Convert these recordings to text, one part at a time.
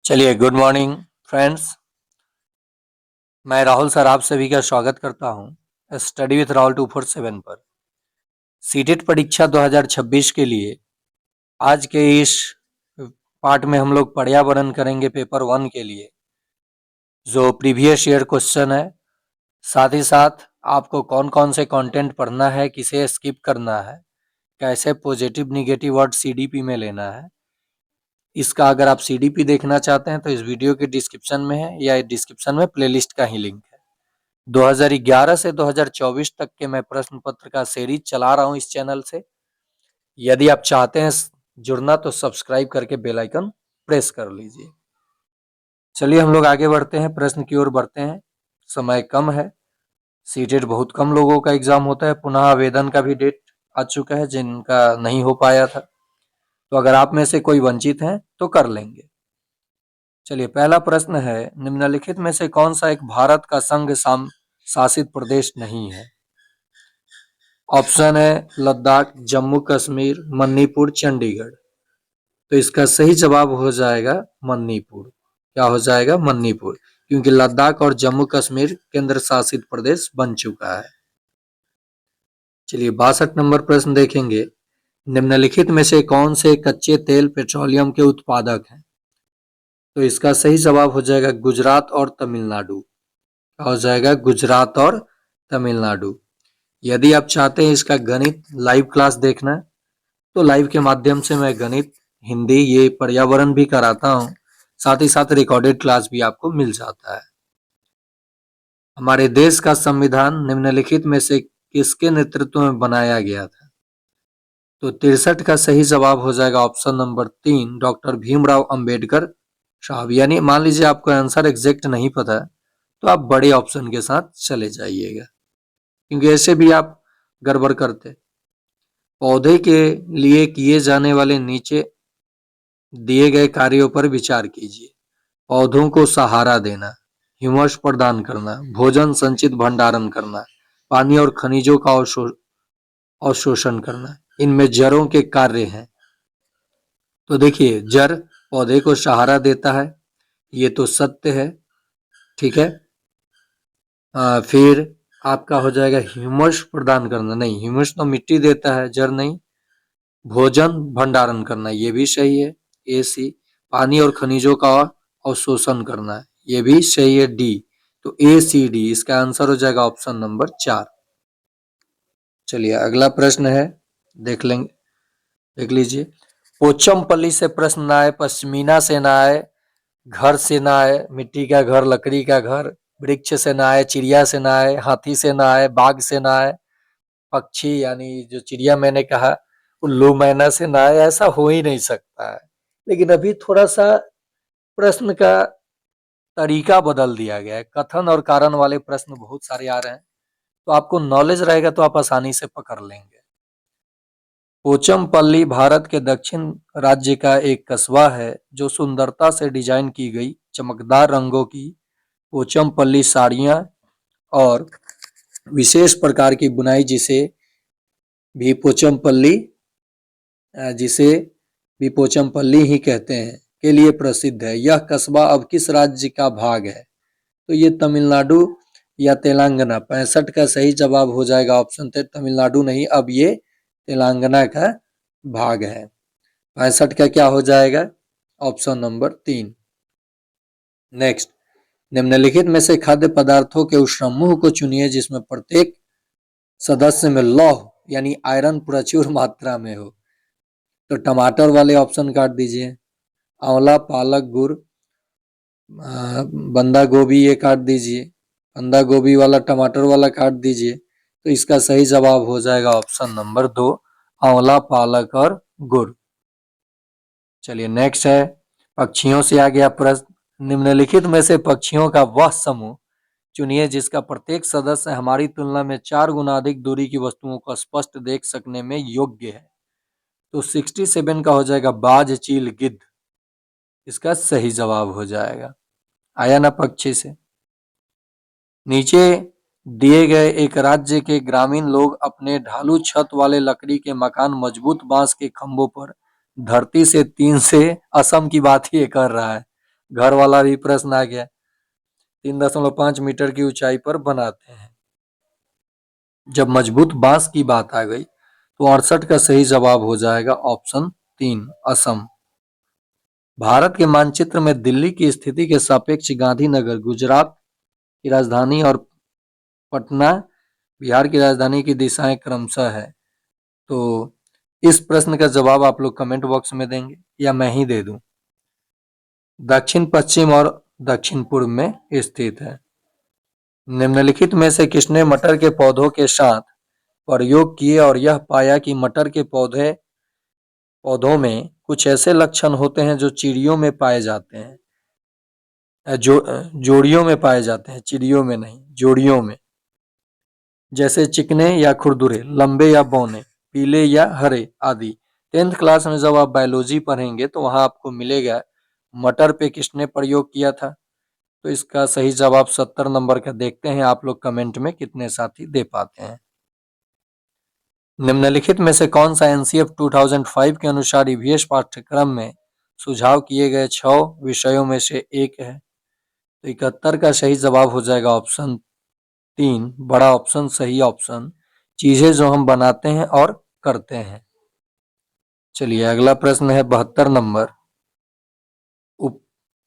चलिए, good morning friends. मैं Rahul sir आप सभी का स्वागत करता हूं स्टडी विथ राहुल 247 पर। सीटेट परीक्षा 2026 के लिए आज के इस पार्ट में हम लोग पर्यावरण करेंगे पेपर 1 के लिए, जो प्रीवियस ईयर क्वेश्चन है। साथ ही साथ आपको कौन कौन से कंटेंट पढ़ना है, किसे स्किप करना है, कैसे पॉजिटिव निगेटिव वर्ड सीडीपी में लेना है। इसका अगर आप सीडीपी देखना चाहते हैं तो इस वीडियो के डिस्क्रिप्शन में है, या डिस्क्रिप्शन में प्लेलिस्ट का ही लिंक है। 2011 से 2024 तक के मैं प्रश्न पत्र का सीरीज चला रहा हूं इस चैनल से। यदि आप चाहते हैं जुड़ना तो सब्सक्राइब करके बेल आइकन प्रेस कर लीजिए। चलिए हम लोग आगे बढ़ते हैं, प्रश्न की ओर बढ़ते हैं। समय कम है, सीटेट बहुत कम लोगों का एग्जाम होता है। पुनः आवेदन का भी डेट आ चुका है जिनका नहीं हो पाया था, तो अगर आप में से कोई वंचित हैं तो कर लेंगे। चलिए, पहला प्रश्न है, निम्नलिखित में से कौन सा एक भारत का संघ शासित प्रदेश नहीं है? ऑप्शन है लद्दाख, जम्मू कश्मीर, मणिपुर, चंडीगढ़। तो इसका सही जवाब हो जाएगा मणिपुर। क्या हो जाएगा? मणिपुर, क्योंकि लद्दाख और जम्मू कश्मीर केंद्र शासित प्रदेश बन चुका है। चलिए 62 नंबर प्रश्न देखेंगे, निम्नलिखित में से कौन से कच्चे तेल पेट्रोलियम के उत्पादक हैं? तो इसका सही जवाब हो जाएगा गुजरात और तमिलनाडु। क्या हो जाएगा? गुजरात और तमिलनाडु। यदि आप चाहते हैं इसका गणित लाइव क्लास देखना, तो लाइव के माध्यम से मैं गणित, हिंदी, ये पर्यावरण भी कराता हूँ। साथ ही साथ रिकॉर्डेड क्लास भी आपको मिल जाता है। हमारे देश का संविधान निम्नलिखित में से किसके नेतृत्व में बनाया गया था? तो 63 का सही जवाब हो जाएगा option number 3, doctor Bhimrao Ambedkar साहब। यानी मान लीजिए आपको आंसर एग्जैक्ट नहीं पता है तो आप बड़े ऑप्शन के साथ चले जाइएगा, क्योंकि ऐसे भी आप गड़बड़ करते। पौधे के लिए किए जाने वाले नीचे दिए गए कार्यों पर विचार कीजिए। पौधों को सहारा देना, ह्यूमस प्रदान करना, भोजन संचित भंडारण करना, पानी और खनिजों का अवशोषण करना। इनमें जड़ों के कार्य हैं। तो देखिए, जड़ पौधे को सहारा देता है, ये तो सत्य है। ठीक है। फिर आपका हो जाएगा ह्यूमस प्रदान करना, नहीं, ह्यूमस तो मिट्टी देता है, जड़ नहीं। भोजन भंडारण करना, ये भी सही है, ए सी। पानी और खनिजों का अवशोषण करना, ये भी सही है, डी। तो ए सी डी इसका आंसर हो जाएगा ऑप्शन नंबर 4। चलिए अगला प्रश्न है, देख लेंगे, देख लीजिए। पोचमपल्ली से प्रश्न ना आए, पश्मीना से ना आए, घर से ना आए, मिट्टी का घर, लकड़ी का घर, वृक्ष से ना आए, चिड़िया से ना आए, हाथी से ना आए, बाघ से ना आए, पक्षी यानी जो चिड़िया मैंने कहा उल्लू मैना से ना आए, ऐसा हो ही नहीं सकता है। लेकिन अभी थोड़ा सा प्रश्न का तरीका बदल दिया गया है, कथन और कारण वाले प्रश्न बहुत सारे आ रहे हैं, तो आपको नॉलेज रहेगा तो आप आसानी से पकड़ लेंगे। पोचमपल्ली भारत के दक्षिण राज्य का एक कस्बा है जो सुंदरता से डिजाइन की गई चमकदार रंगों की पोचमपल्ली साड़ियां और विशेष प्रकार की बुनाई भी पोचमपल्ली जिसे भी पोचमपल्ली ही कहते हैं के लिए प्रसिद्ध है। यह कस्बा अब किस राज्य का भाग है? तो ये तमिलनाडु या तेलंगाना। 65 का सही जवाब हो जाएगा ऑप्शन तमिलनाडु नहीं, अब ये तेलंगाना का भाग है। 65 का क्या हो जाएगा? Option number 3। नेक्स्ट, निम्नलिखित में से खाद्य पदार्थों के उस समूह को चुनिए जिसमें प्रत्येक सदस्य में लौह यानी आयरन प्रचुर मात्रा में हो। तो टमाटर वाले ऑप्शन काट दीजिए, आंवला, पालक, गुड़, बंदा गोभी ये काट दीजिए, बंदा गोभी वाला, टमाटर वाला काट दीजिए। तो इसका सही जवाब हो जाएगा ऑप्शन नंबर 2, आंवला, पालक और गुड़। चलिए नेक्स्ट है, पक्षियों से आ गया प्रश्न। निम्नलिखित में से पक्षियों का वह समूह चुनिए जिसका प्रत्येक सदस्य हमारी तुलना में 4 गुना अधिक दूरी की वस्तुओं को स्पष्ट देख सकने में योग्य है। तो 67 का हो जाएगा बाज, चील, गिद्ध। इसका सही जवाब हो जाएगा। आया ना पक्षी से? नीचे दिए गए एक राज्य के ग्रामीण लोग अपने ढालू छत वाले लकड़ी के मकान, मजबूत बांस के खंभों पर धरती से 3 से, असम की बात ही कर रहा है, घर वाला भी प्रश्न आ गया। 3.5 मीटर की ऊंचाई पर बनाते हैं। जब मजबूत बांस की बात आ गई तो 68 का सही जवाब हो जाएगा ऑप्शन 3, असम। भारत के मानचित्र में दिल्ली की स्थिति के सापेक्ष गांधीनगर गुजरात की राजधानी और पटना बिहार की राजधानी की दिशाएं क्रमशः है। तो इस प्रश्न का जवाब आप लोग कमेंट बॉक्स में देंगे या मैं ही दे दूं। दक्षिण पश्चिम और दक्षिण पूर्व में स्थित है। निम्नलिखित में से किसने मटर के पौधों के साथ प्रयोग किए और यह पाया कि मटर के पौधों में कुछ ऐसे लक्षण होते हैं जो चिड़ियों में पाए जाते हैं, जोड़ियों में पाए जाते हैं, चिड़ियों में नहीं, जोड़ियों में। जैसे चिकने या खुरदुरे, लंबे या बौने, पीले या हरे आदि। 10th क्लास में जब आप बायोलॉजी पढ़ेंगे तो वहां आपको मिलेगा मटर पे किसने प्रयोग किया था। तो इसका सही जवाब 70 नंबर का। देखते हैं आप लोग कमेंट में कितने साथी दे पाते हैं। निम्नलिखित में से कौन सा एनसीएफ 2005 के अनुसार ईवीएस पाठ्यक्रम में सुझाव किए गए 6 विषयों में से एक है। तो 71 का सही जवाब हो जाएगा ऑप्शन 3, बड़ा ऑप्शन सही ऑप्शन, चीजें जो हम बनाते हैं और करते हैं। चलिए अगला प्रश्न है 72 नंबर।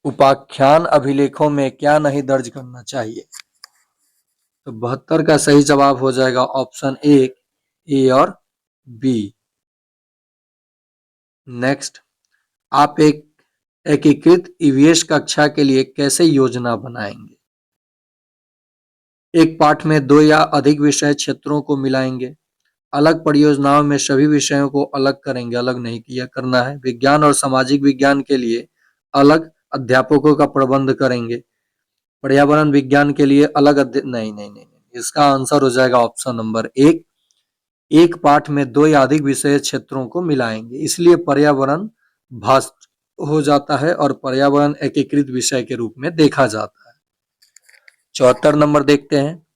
उपाख्यान अभिलेखों में क्या नहीं दर्ज करना चाहिए। तो 72 का सही जवाब हो जाएगा ऑप्शन 1, ए और बी। नेक्स्ट, आप एक एकीकृत ईवीएस कक्षा के लिए कैसे योजना बनाएंगे। एक पाठ में 2 या अधिक विषय क्षेत्रों को मिलाएंगे, अलग परियोजनाओं में सभी विषयों को अलग करेंगे, अलग नहीं किया करना है। विज्ञान और सामाजिक विज्ञान के लिए अलग अध्यापकों का प्रबंध करेंगे, पर्यावरण विज्ञान के लिए अलग नहीं नहीं नहीं, इसका आंसर हो जाएगा ऑप्शन नंबर 1। एक पाठ में 2 या अधिक विषय क्षेत्रों को मिलाएंगे, इसलिए पर्यावरण भास्ट हो जाता है और पर्यावरण एकीकृत विषय के रूप में देखा जाता है। 74 नंबर देखते हैं।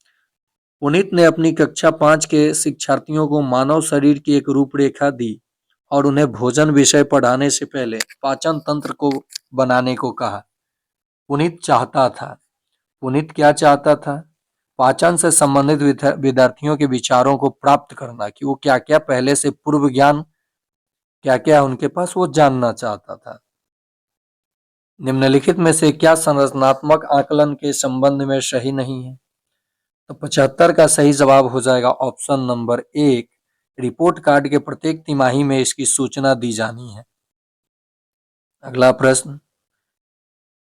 पुनीत ने अपनी कक्षा 5 के शिक्षार्थियों को मानव शरीर की एक रूपरेखा दी और उन्हें भोजन विषय पढ़ाने से पहले पाचन तंत्र को बनाने को कहा। पुनीत क्या चाहता था? पाचन से संबंधित विद्यार्थियों के विचारों को प्राप्त करना, कि वो क्या क्या पहले से पूर्व ज्ञान क्या क्या उनके पास, वो जानना चाहता था। निम्नलिखित में से क्या संरचनात्मक आकलन के संबंध में सही नहीं है। तो 75 का सही जवाब हो जाएगा ऑप्शन नंबर 1, रिपोर्ट कार्ड के प्रत्येक तिमाही में इसकी सूचना दी जानी है। अगला प्रश्न,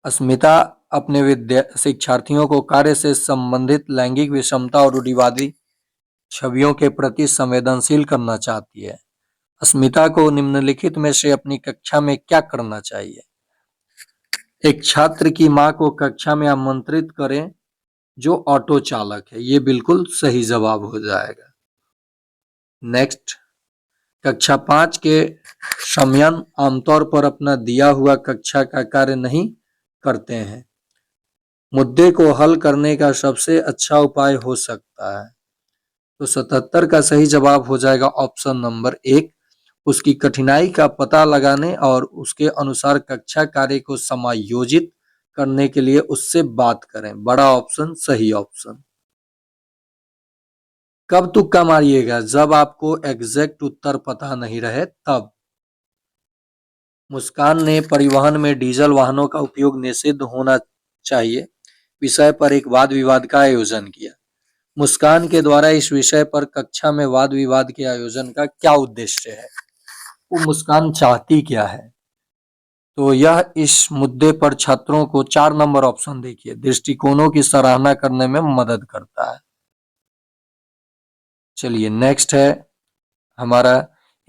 अस्मिता अपने शिक्षार्थियों को कार्य से संबंधित लैंगिक विषमता और रूढ़िवादी छवियों के प्रति संवेदनशील करना चाहती है। अस्मिता को निम्नलिखित में से अपनी कक्षा में क्या करना चाहिए। एक छात्र की मां को कक्षा में आमंत्रित करें जो ऑटो चालक है, ये बिल्कुल सही जवाब हो जाएगा। नेक्स्ट, कक्षा 5 के समयन आमतौर पर अपना दिया हुआ कक्षा का कार्य नहीं करते हैं। मुद्दे को हल करने का सबसे अच्छा उपाय हो सकता है। तो 77 का सही जवाब हो जाएगा ऑप्शन नंबर 1, उसकी कठिनाई का पता लगाने और उसके अनुसार कक्षा कार्य को समायोजित करने के लिए उससे बात करें। बड़ा ऑप्शन सही ऑप्शन। कब तुक्का मारिएगा? जब आपको एग्जैक्ट उत्तर पता नहीं रहे तब। मुस्कान ने परिवहन में डीजल वाहनों का उपयोग निषिद्ध होना चाहिए विषय पर एक वाद विवाद का आयोजन किया। मुस्कान के द्वारा इस विषय पर कक्षा में वाद विवाद के आयोजन का क्या उद्देश्य है? वो मुस्कान चाहती क्या है? तो यह इस मुद्दे पर छात्रों को 4 नंबर ऑप्शन देखिए, दृष्टिकोणों की सराहना करने में मदद करता है। चलिए नेक्स्ट है हमारा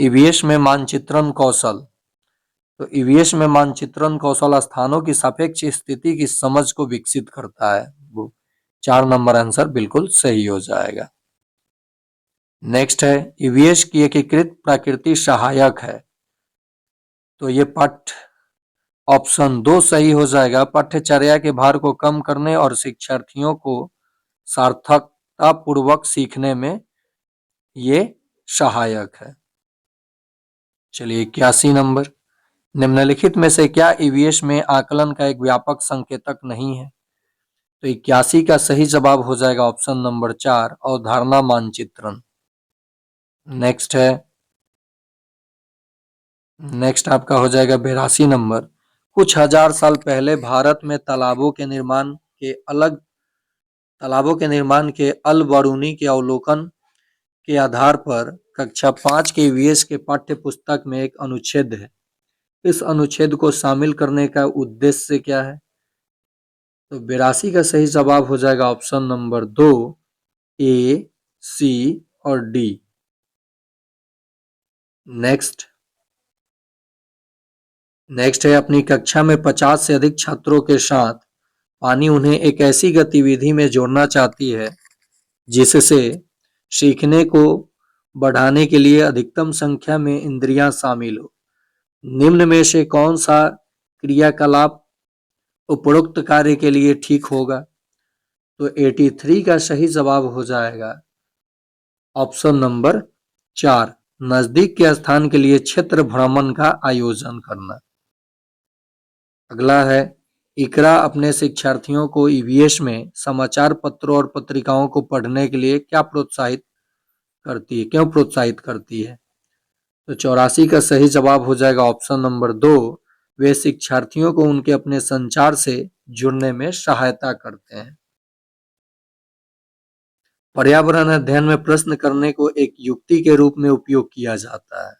ईवीएस में मानचित्रण कौशल। तो ईवीएस में मानचित्रण कौशल स्थानों की सापेक्ष स्थिति की समझ को विकसित करता है। वो 4 नंबर आंसर बिल्कुल सही हो जाएगा। नेक्स्ट है ईवीएस की एकीकृत प्रकृति सहायक है। तो ये पाठ्य ऑप्शन 2 सही हो जाएगा। पाठ्यचर्या के भार को कम करने और शिक्षार्थियों को सार्थकता पूर्वक सीखने में ये सहायक है। चलिए 81 नंबर, निम्नलिखित में से क्या ईवीएस में आकलन का एक व्यापक संकेतक नहीं है? तो 81 का सही जवाब हो जाएगा ऑप्शन नंबर 4, अवधारणा मानचित्रण। नेक्स्ट आपका हो जाएगा 82 नंबर। कुछ हजार साल पहले भारत में तालाबों के निर्माण के अल बरूनी के अवलोकन के आधार पर कक्षा 5 के ईवीएस के पाठ्य पुस्तक में एक अनुच्छेद है। इस अनुच्छेद को शामिल करने का उद्देश्य क्या है? तो 82 का सही जवाब हो जाएगा ऑप्शन नंबर 2, ए, सी और डी। नेक्स्ट है अपनी कक्षा में 50 से अधिक छात्रों के साथ पानी उन्हें एक ऐसी गतिविधि में जोड़ना चाहती है जिससे सीखने को बढ़ाने के लिए अधिकतम संख्या में इंद्रियां शामिल हो। निम्न में से कौन सा क्रियाकलाप उपरोक्त कार्य के लिए ठीक होगा? तो 83 का सही जवाब हो जाएगा ऑप्शन नंबर 4, नजदीक के स्थान के लिए क्षेत्र भ्रमण का आयोजन करना। अगला है, इकरा अपने शिक्षार्थियों को ईवीएस में समाचार पत्रों और पत्रिकाओं को पढ़ने के लिए क्यों प्रोत्साहित करती है? तो 84 का सही जवाब हो जाएगा ऑप्शन नंबर 2, वे शिक्षार्थियों को उनके अपने संचार से जुड़ने में सहायता करते हैं। पर्यावरण अध्ययन में प्रश्न करने को एक युक्ति के रूप में उपयोग किया जाता है।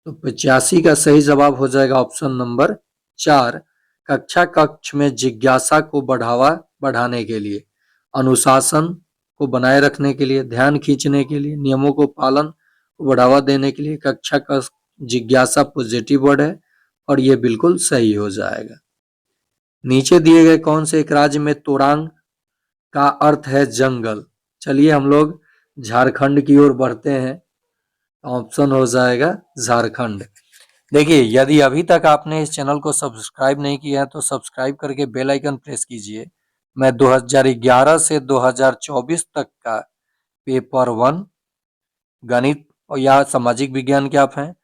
तो 85 का सही जवाब हो जाएगा ऑप्शन नंबर 4, कक्ष में जिज्ञासा को बढ़ाने के लिए, अनुशासन को बनाए रखने के लिए, ध्यान खींचने के लिए, नियमों को पालन को बढ़ावा देने के लिए कक्षा का जिज्ञासा पॉजिटिव वर्ड है और ये बिल्कुल सही हो जाएगा। नीचे दिए गए कौन से एक राज्य में तोरांग का अर्थ है जंगल? चलिए हम लोग झारखंड की ओर बढ़ते हैं। ऑप्शन हो जाएगा झारखंड। देखिए, यदि अभी तक आपने इस चैनल को सब्सक्राइब नहीं किया है तो सब्सक्राइब करके बेल आइकन प्रेस कीजिए। मैं 2011 से 2024 तक का पेपर 1 गणित और या सामाजिक विज्ञान के आप हैं,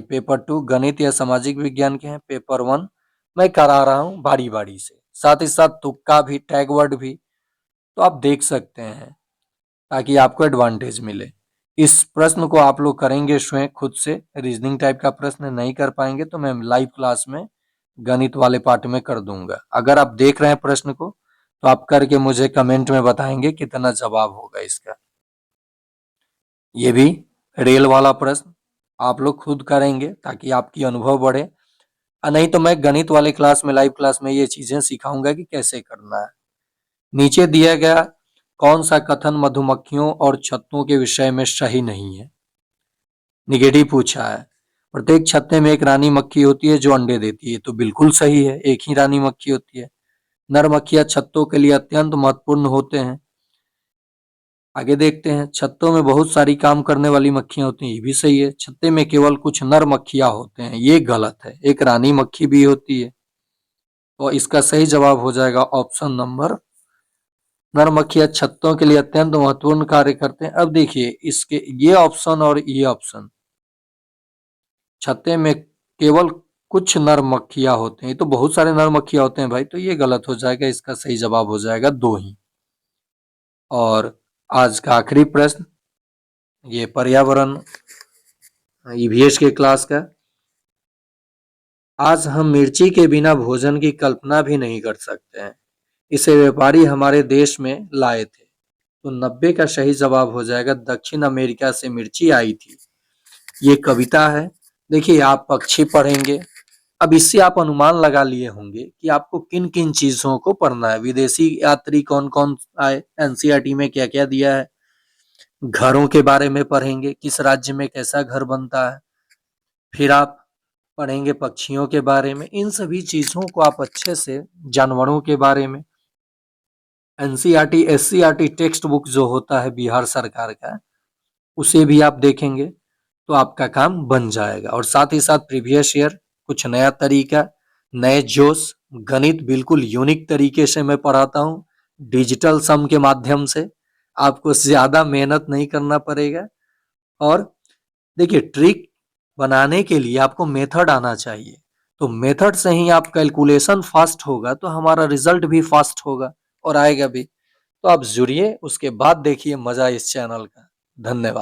पेपर 2 गणित या सामाजिक विज्ञान के हैं, पेपर 1 मैं करा रहा हूँ बारी बारी से, साथ ही साथ तुक्का भी, टैग वर्ड भी, तो आप देख सकते हैं ताकि आपको एडवांटेज मिले। इस प्रश्न को आप लोग करेंगे स्वयं खुद से, रीजनिंग टाइप का प्रश्न नहीं कर पाएंगे तो मैं लाइव क्लास में गणित वाले पार्ट में कर दूंगा। अगर आप देख रहे हैं प्रश्न को तो आप करके मुझे कमेंट में बताएंगे कितना जवाब होगा इसका। ये भी रेल वाला प्रश्न आप लोग खुद करेंगे ताकि आपकी अनुभव बढ़े, और नहीं तो मैं गणित वाले क्लास में, लाइव क्लास में ये चीजें सिखाऊंगा कि कैसे करना है। नीचे दिया गया कौन सा कथन मधुमक्खियों और छत्तों के विषय में सही नहीं है? निगेटिव पूछा है। प्रत्येक छत्ते में एक रानी मक्खी होती है जो अंडे देती है, तो बिल्कुल सही है, एक ही रानी मक्खी होती है। नर मक्खियां छत्तों के लिए अत्यंत महत्वपूर्ण होते हैं। आगे देखते हैं, छत्तों में बहुत सारी काम करने वाली मक्खियां होती हैं, ये भी सही है। छत्ते में केवल कुछ नर मक्खियां होते हैं, ये गलत है, एक रानी मक्खी भी होती है। तो इसका सही जवाब हो जाएगा ऑप्शन नंबर, नर मक्खियां छत्तों के लिए अत्यंत महत्वपूर्ण कार्य करते हैं। अब देखिए इसके ये ऑप्शन और ये ऑप्शन, छत्ते में केवल कुछ नर मक्खियां होते हैं, तो बहुत सारे नर मक्खियां होते हैं भाई, तो ये गलत हो जाएगा, इसका सही जवाब हो जाएगा 2 ही। और आज का आखिरी प्रश्न, ये पर्यावरण ईवीएस के क्लास का, आज हम मिर्ची के बिना भोजन की कल्पना भी नहीं कर सकते हैं, इसे व्यापारी हमारे देश में लाए थे। तो 90 का सही जवाब हो जाएगा दक्षिण अमेरिका से मिर्ची आई थी। ये कविता है। देखिए आप पक्षी पढ़ेंगे, अब इससे आप अनुमान लगा लिए होंगे कि आपको किन किन चीजों को पढ़ना है। विदेशी यात्री कौन कौन आए, एनसीईआरटी में क्या क्या दिया है, घरों के बारे में पढ़ेंगे, किस राज्य में कैसा घर बनता है, फिर आप पढ़ेंगे पक्षियों के बारे में। इन सभी चीजों को आप अच्छे से, जानवरों के बारे में, एनसीईआरटी एससीईआरटी टेक्स्ट बुक जो होता है बिहार सरकार का, उसे भी आप देखेंगे तो आपका काम बन जाएगा। और साथ ही साथ प्रीवियस ईयर, कुछ नया तरीका, नए जोश, गणित बिल्कुल यूनिक तरीके से मैं पढ़ाता हूँ, डिजिटल सम के माध्यम से, आपको ज्यादा मेहनत नहीं करना पड़ेगा। और देखिए ट्रिक बनाने के लिए आपको मेथड आना चाहिए। तो मेथड से ही आप कैलकुलेशन फास्ट होगा तो हमारा रिजल्ट भी फास्ट होगा और आएगा भी। तो आप जुड़िए, उसके बाद देखिए मजा इस चैनल का। धन्यवाद।